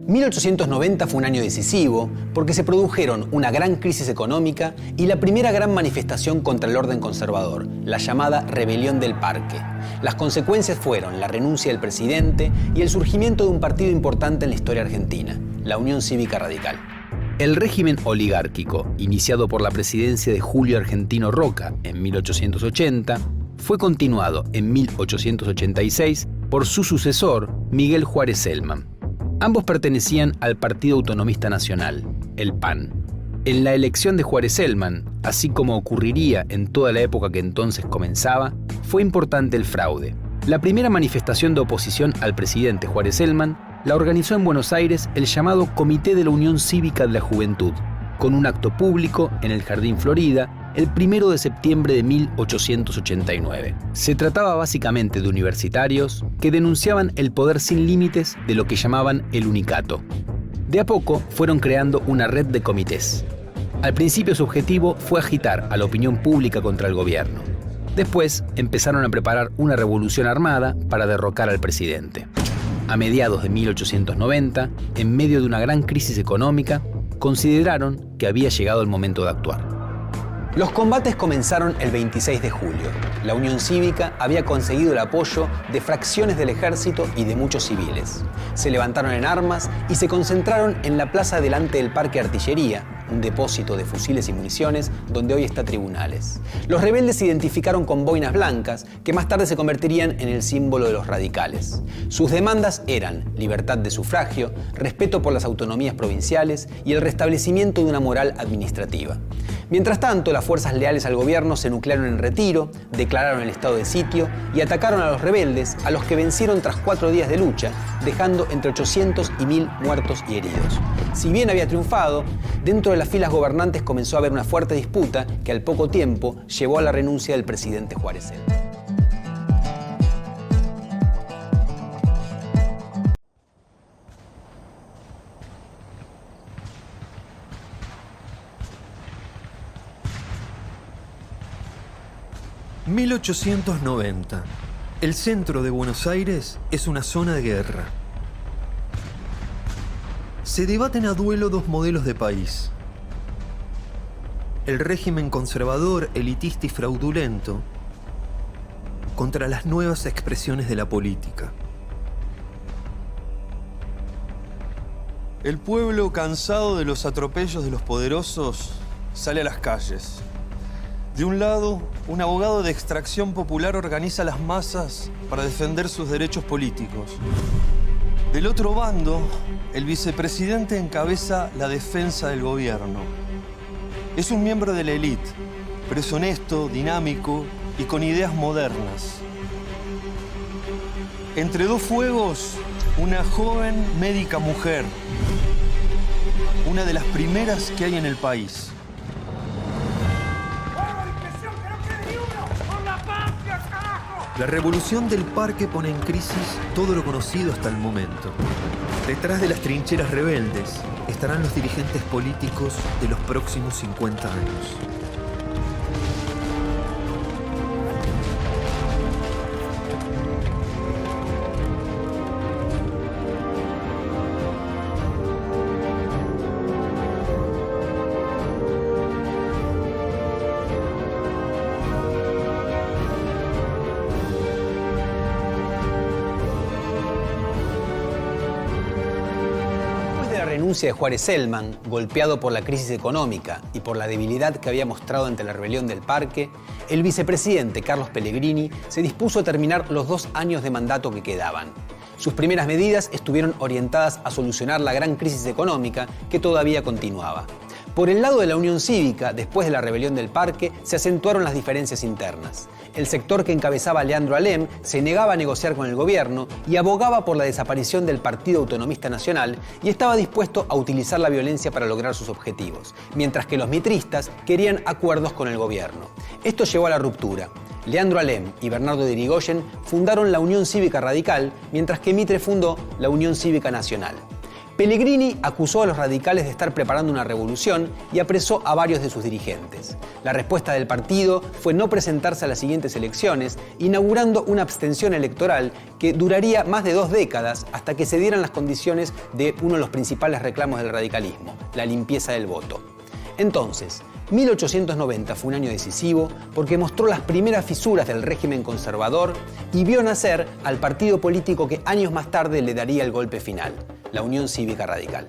1890 fue un año decisivo porque se produjeron una gran crisis económica y la primera gran manifestación contra el orden conservador, la llamada Rebelión del Parque. Las consecuencias fueron la renuncia del presidente y el surgimiento de un partido importante en la historia argentina, la Unión Cívica Radical. El régimen oligárquico, iniciado por la presidencia de Julio Argentino Roca en 1880, fue continuado en 1886 por su sucesor, Miguel Juárez Celman. Ambos pertenecían al Partido Autonomista Nacional, el PAN. En la elección de Juárez Celman, así como ocurriría en toda la época que entonces comenzaba, fue importante el fraude. La primera manifestación de oposición al presidente Juárez Celman la organizó en Buenos Aires el llamado Comité de la Unión Cívica de la Juventud, con un acto público en el Jardín Florida el 1 de septiembre de 1889. Se trataba básicamente de universitarios que denunciaban el poder sin límites de lo que llamaban el unicato. De a poco fueron creando una red de comités. Al principio su objetivo fue agitar a la opinión pública contra el gobierno. Después empezaron a preparar una revolución armada para derrocar al presidente. A mediados de 1890, en medio de una gran crisis económica, consideraron que había llegado el momento de actuar. Los combates comenzaron el 26 de julio. La Unión Cívica había conseguido el apoyo de fracciones del ejército y de muchos civiles. Se levantaron en armas y se concentraron en la plaza delante del Parque Artillería, un depósito de fusiles y municiones donde hoy está Tribunales. Los rebeldes se identificaron con boinas blancas que más tarde se convertirían en el símbolo de los radicales. Sus demandas eran libertad de sufragio, respeto por las autonomías provinciales y el restablecimiento de una moral administrativa. Mientras tanto, las fuerzas leales al gobierno se nuclearon en retiro, declararon el estado de sitio y atacaron a los rebeldes, a los que vencieron tras 4 días de lucha, dejando entre 800 y 1000 muertos y heridos. Si bien había triunfado, dentro de las filas gobernantes comenzó a haber una fuerte disputa que al poco tiempo llevó a la renuncia del presidente Juárez Celman. ...1890... El centro de Buenos Aires es una zona de guerra. Se debaten a duelo dos modelos de país. El régimen conservador, elitista y fraudulento contra las nuevas expresiones de la política. El pueblo, cansado de los atropellos de los poderosos, sale a las calles. De un lado, un abogado de extracción popular organiza a las masas para defender sus derechos políticos. Del otro bando, el vicepresidente encabeza la defensa del gobierno. Es un miembro de la élite, pero es honesto, dinámico y con ideas modernas. Entre dos fuegos, una joven médica mujer, una de las primeras que hay en el país. La revolución del Parque pone en crisis todo lo conocido hasta el momento. Detrás de las trincheras rebeldes estarán los dirigentes políticos de los próximos 50 años. Renuncia de Juárez Celman, golpeado por la crisis económica y por la debilidad que había mostrado ante la rebelión del Parque, el vicepresidente Carlos Pellegrini se dispuso a terminar los 2 años de mandato que quedaban. Sus primeras medidas estuvieron orientadas a solucionar la gran crisis económica que todavía continuaba. Por el lado de la Unión Cívica, después de la rebelión del Parque, se acentuaron las diferencias internas. El sector que encabezaba Leandro Alem se negaba a negociar con el gobierno y abogaba por la desaparición del Partido Autonomista Nacional y estaba dispuesto a utilizar la violencia para lograr sus objetivos, mientras que los mitristas querían acuerdos con el gobierno. Esto llevó a la ruptura. Leandro Alem y Bernardo de Irigoyen fundaron la Unión Cívica Radical, mientras que Mitre fundó la Unión Cívica Nacional. Pellegrini acusó a los radicales de estar preparando una revolución y apresó a varios de sus dirigentes. La respuesta del partido fue no presentarse a las siguientes elecciones, inaugurando una abstención electoral que duraría más de 2 décadas hasta que se dieran las condiciones de uno de los principales reclamos del radicalismo, la limpieza del voto. Entonces, 1890 fue un año decisivo porque mostró las primeras fisuras del régimen conservador y vio nacer al partido político que años más tarde le daría el golpe final, la Unión Cívica Radical.